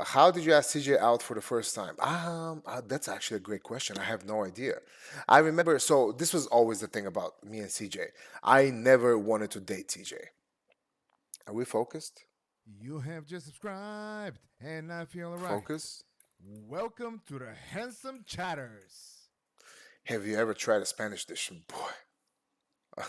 how did you ask CJ out for the first time? That's actually a great question. I have no idea. I remember, so this was always the thing about me and CJ. I never wanted to date CJ. Are we focused? You have just subscribed, and I feel alright. Focus? Welcome to the Handsome Chatters. Have you ever tried a Spanish dish? Boy,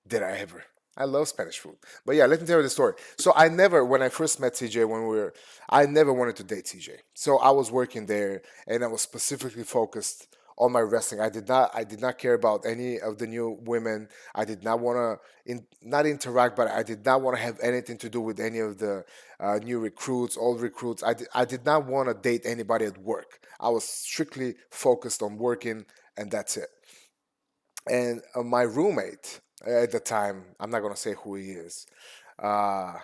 did I ever. I love Spanish food. But yeah, let me tell you the story. So I never, when I first met CJ, I never wanted to date CJ. So I was working there and I was specifically focused on my wrestling. I did not care about any of the new women. I did not want not interact, but I did not want to have anything to do with any of the new recruits, old recruits. I did not want to date anybody at work. I was strictly focused on working and that's it. And my roommate at the time, I'm not gonna say who he is. Uh,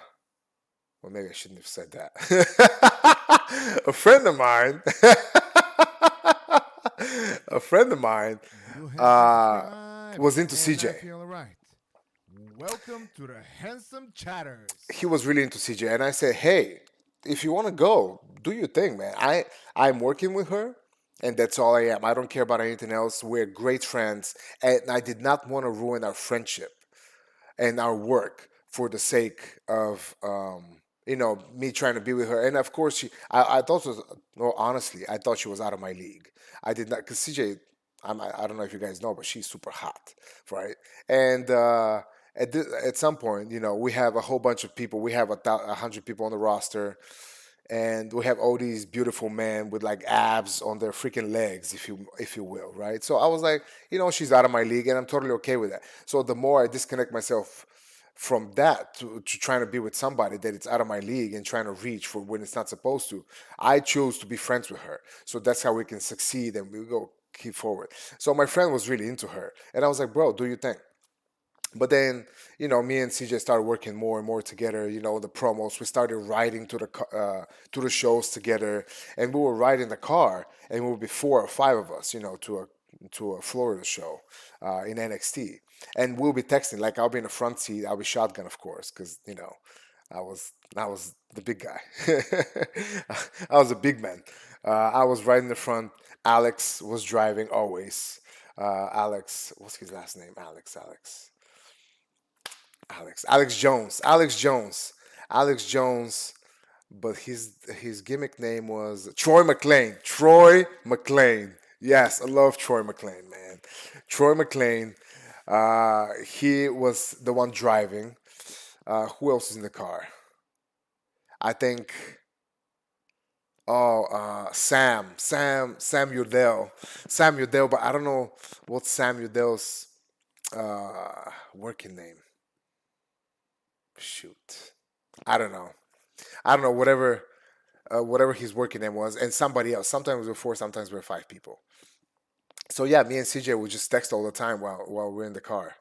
well, maybe I shouldn't have said that. A friend of mine, a friend of mine, You have just uh, subscribed, was into and I CJ. feel alright. Welcome to the Handsome Chatters. He was really into CJ, and I said, "Hey, if you want to go, do your thing, man. I'm working with her, and that's all I am. I don't care about anything else. We're great friends, and I did not want to ruin our friendship and our work for the sake of me trying to be with her. And of course, I thought she was, no, honestly, I thought she was out of my league. I did not, because CJ, I don't know if you guys know, but she's super hot, right? And at some point, we have a whole bunch of people. We have 100 people on the roster, and we have all these beautiful men with like abs on their freaking legs, if you will, right? So I was like, she's out of my league, and I'm totally okay with that. So the more I disconnect myself from that to trying to be with somebody that it's out of my league and trying to reach for when it's not supposed to, I chose to be friends with her. So that's how we can succeed and we go keep forward. So my friend was really into her, and I was like, bro, do you think? But then, me and CJ started working more and more together. The promos. We started riding to the shows together, and we were riding the car, and we would be 4 or 5 of us, to a Florida show in NXT, and we'll be texting. Like I'll be in the front seat, I'll be shotgun, of course, because I was the big guy. I was a big man. I was right in the front. Alex was driving always. Alex, what's his last name? Alex Jones. Alex Jones. But his gimmick name was Troy McClain. Troy McClain. Yes, I love Troy McClain, man. Troy McClain. He was the one driving. Who else is in the car? I think. Oh, Sam Udell. Sam Udell, but I don't know what Sam Udell's working name. Shoot. I don't know. I don't know, whatever his working name was, and somebody else. Sometimes we're four, sometimes we're 5 people. So yeah, me and CJ would just text all the time while we're in the car.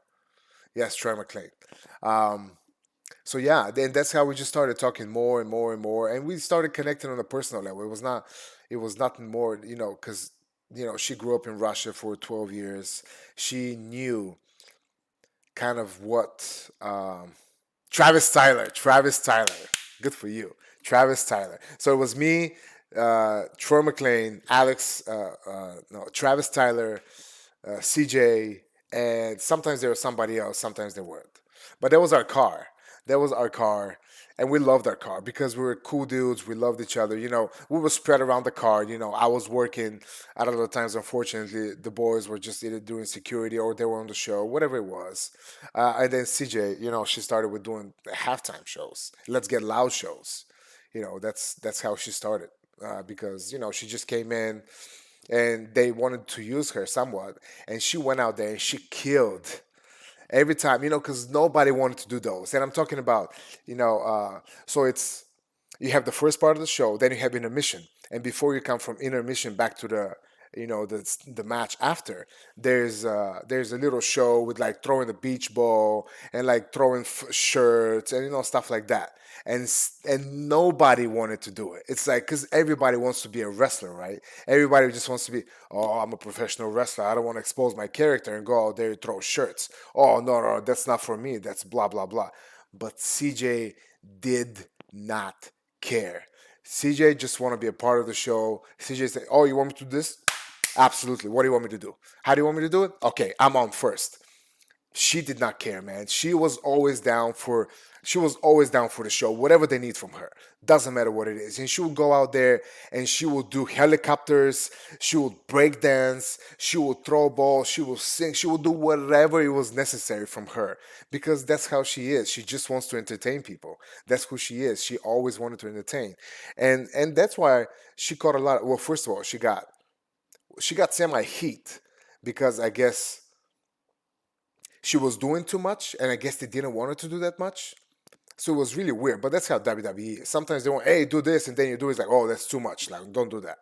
Yes, Troy McClain. Um, so yeah, then that's how we just started talking more and more and more, and we started connecting on a personal level. It was nothing more, because she grew up in Russia for 12 years. She knew kind of what Travis Tyler, good for you, Travis Tyler. So it was me, Troy McClain, no, Travis Tyler, CJ, and sometimes there was somebody else, sometimes there weren't. But that was our car. That was our car. And we loved our car because we were cool dudes. We loved each other. We were spread around the car. I was working at other times. Unfortunately, the boys were just either doing security or they were on the show, whatever it was. And then CJ, she started with doing halftime shows, Let's Get Loud shows. That's how she started. Because she just came in and they wanted to use her somewhat, and she went out there and she killed every time, because nobody wanted to do those. And I'm talking about, so it's you have the first part of the show, then you have intermission, and before you come from intermission back to the match after, there's a little show with like throwing the beach ball and like throwing shirts and stuff like that. And nobody wanted to do it. It's like because everybody wants to be a wrestler, right? Everybody just wants to be, oh, I'm a professional wrestler. I don't want to expose my character and go out there and throw shirts. Oh, no, no, that's not for me. That's blah blah blah. But CJ did not care. CJ just want to be a part of the show. CJ say, "Oh, you want me to do this? Absolutely. What do you want me to do? How do you want me to do it? Okay, I'm on first." She did not care, man. She was always down for the show, whatever they need from her. Doesn't matter what it is. And she would go out there and she would do helicopters, she would break dance, she would throw balls, she would sing, she would do whatever it was necessary from her. Because that's how she is. She just wants to entertain people. That's who she is. She always wanted to entertain. And that's why she caught a lot. Well, first of all, she got semi heat because I guess she was doing too much, and I guess they didn't want her to do that much. So it was really weird. But that's how WWE is. Sometimes they want, hey, do this, and then you do it, it's like, oh, that's too much. Like, don't do that.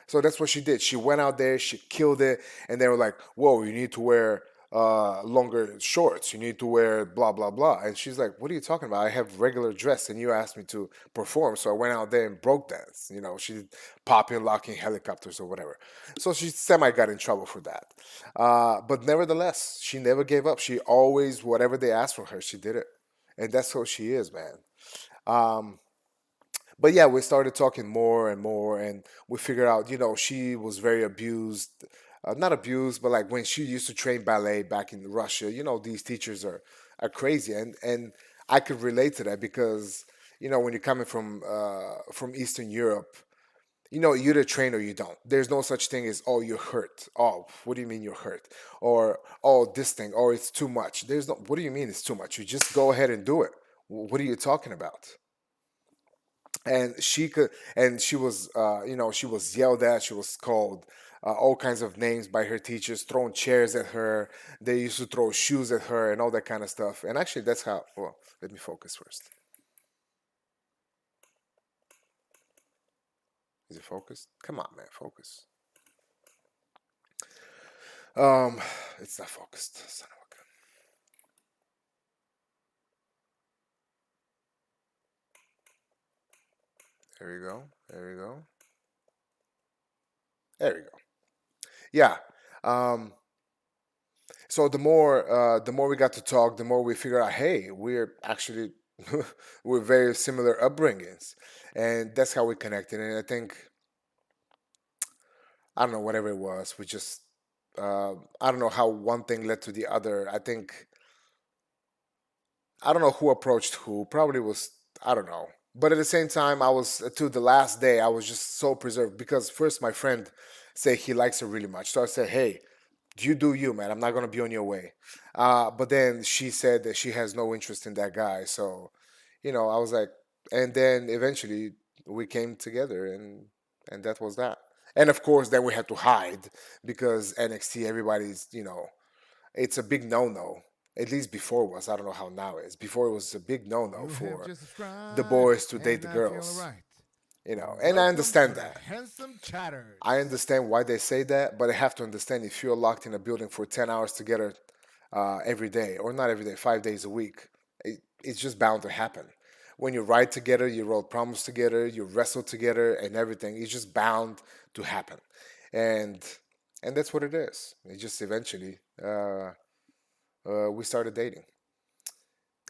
So that's what she did. She went out there, she killed it, and they were like, whoa, you need to wear longer shorts. You need to wear blah blah blah. And she's like, what are you talking about? I have regular dress, and you asked me to perform, so I went out there and broke dance. She did popping, locking helicopters or whatever. So she semi got in trouble for that. But nevertheless, she never gave up. She always, whatever they asked from her, she did it, and that's who she is, man. Um, but yeah, we started talking more and more, and we figured out, she was very abused. Not abused, but like when she used to train ballet back in Russia, these teachers are crazy, and I could relate to that because when you're coming from Eastern Europe, you either train or you don't. There's no such thing as, oh, you're hurt. Oh, what do you mean you're hurt? Or, oh, this thing, or it's too much. There's no, what do you mean it's too much? You just go ahead and do it. What are you talking about? And she was, she was yelled at. She was called all kinds of names by her teachers, throwing chairs at her. They used to throw shoes at her and all that kind of stuff. And actually, that's how, well, let me focus first. Is it focused? Come on, man, focus. Um, it's not focused. Son of a gun. There we go. There we go. There we go. Yeah. Um, so the more we got to talk, the more we figure out, hey, we're actually we're very similar upbringings, and that's how we connected. And I think I don't know whatever it was. We just I don't know how one thing led to the other. I don't know who approached who. Probably was, I don't know. But at the same time, I was to the last day. I was just so preserved because first my friend said he likes her really much. So I said, "Hey, you do you, man. I'm not gonna be on your way." But then she said that she has no interest in that guy. So, I was like, and then eventually we came together, and that was that. And of course, then we had to hide because NXT, everybody's, it's a big no-no. At least before it was. I don't know how now it is. Before it was a big no-no You have for just the subscribed boys to date and the not feeling girls. right. And I Welcome understand to the that. Handsome I Chatters. understand why they say that, but I have to understand if you're locked in a building for 10 hours together every day, or not every day, 5 days a week, it's just bound to happen. When you ride together, you roll problems together, you wrestle together, and everything, it's just bound to happen. And and that's what it is. It just eventually we started dating.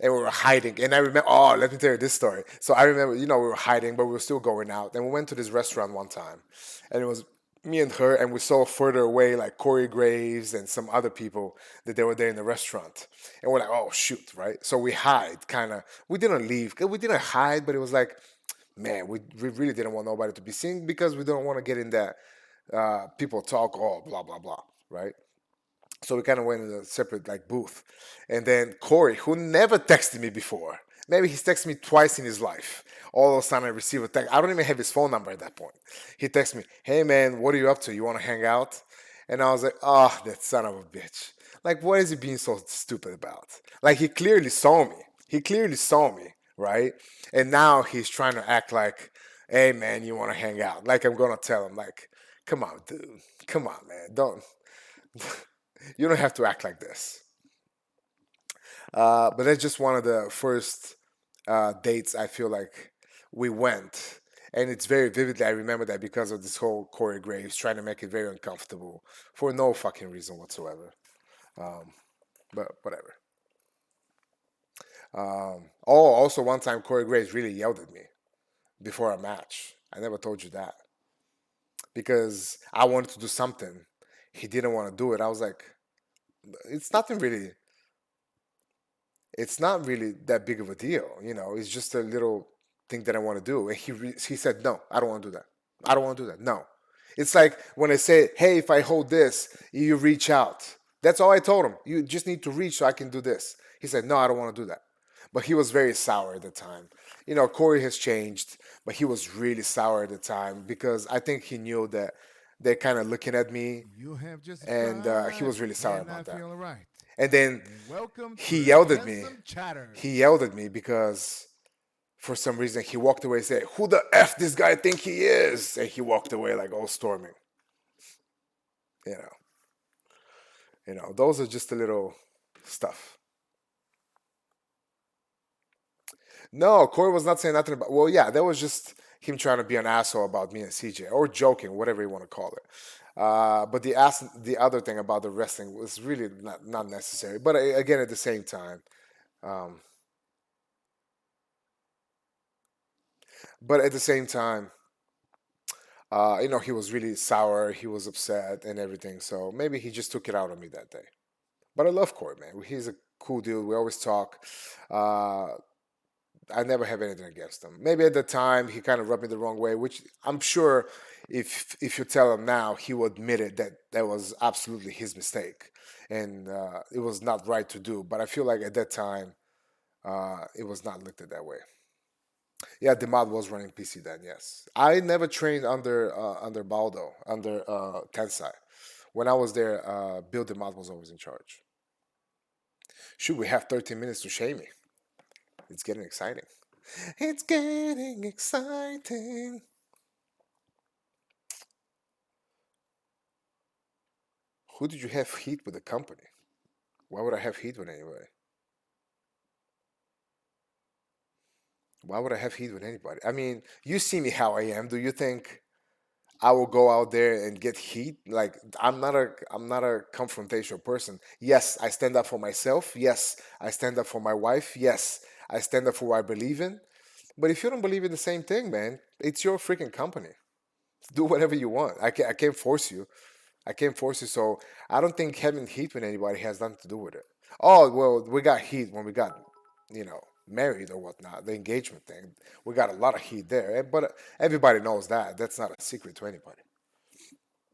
And we were hiding. And I remember, oh, let me tell you this story. So I remember, we were hiding, but we were still going out. And we went to this restaurant one time, and it was me and her, and we saw further away like Corey Graves and some other people that they were there in the restaurant. And we're like, oh shoot, right? So we hide, kind of. We didn't leave. We didn't hide, but it was like, man, we really didn't want nobody to be seen because we don't want to get in that people talk, oh, blah blah blah, right? So we kind of went in a separate like booth, and then Corey, who never texted me before, maybe he's texted me twice in his life. All of a sudden, I receive a text. I don't even have his phone number at that point. He texts me, "Hey man, what are you up to? You want to hang out?" And I was like, "Oh, that son of a bitch! Like, what is he being so stupid about? Like, he clearly saw me. He clearly saw me, right? And now he's trying to act like, hey man, you want to hang out? Like I'm gonna tell him, like, come on, dude, come on, man, don't." You don't have to act like this. But that's just one of the first dates I feel like we went. And it's very vividly, I remember that because of this whole Corey Graves trying to make it very uncomfortable for no fucking reason whatsoever. Um, but whatever. Oh, also one time Corey Graves really yelled at me. before a match. I never told you that because I wanted to do something. He didn't want to do it. I was like, it's nothing really. It's not really that big of a deal, you know. It's just a little thing that I want to do. And he said, no, I don't want to do that. I don't want to do that. No. It's like when I say, hey, if I hold this, you reach out. That's all I told him. You just need to reach so I can do this. He said, no, I don't want to do that. But he was very sour at the time. You know, Corey has changed, but he was really sour at the time because I think he knew that they're kind of looking at me, You have just and he subscribed was really sour and I about that. feel right. And then Welcome to he the yelled at me. Handsome Chatters. He yelled at me because for some reason he walked away and said, "Who the f this guy think he is?" And he walked away like all storming. You know, those are just a little stuff. No, Corey was not saying nothing about. Well, yeah, that was just him trying to be an asshole about me and CJ, or joking, whatever you want to call it. But the other thing about the wrestling was really not necessary. But again, at the same time, um, but at the same time, he was really sour. He was upset and everything. So maybe he just took it out on me that day. But I love Corey, man. He's a cool dude. We always talk. Uh, I never have anything against him. Maybe at the time he kind of rubbed me the wrong way, which I'm sure if you tell him now, he will admit it that that was absolutely his mistake and it was not right to do. But I feel like at that time it was not looked at that way. Yeah, Demad was running PC then. Yes, I never trained under Baldo, under Tensai. When I was there, Bill Demad was always in charge. Should we have 13 minutes to shame me? It's getting exciting. It's getting exciting. Who did you have heat with the company? Why would I have heat with anybody? Why would I have heat with anybody? I mean, you see me how I am. Do you think I will go out there and get heat? Like I'm not a confrontational person. Yes, I stand up for myself. Yes, I stand up for my wife. Yes, I stand up for what I believe in. But if you don't believe in the same thing, man, it's your freaking company. Do whatever you want. I can't force you. I can't force you. So I don't think having heat with anybody has nothing to do with it. Oh well, we got heat when we got, married or whatnot. The engagement thing, we got a lot of heat there. But everybody knows that. That's not a secret to anybody.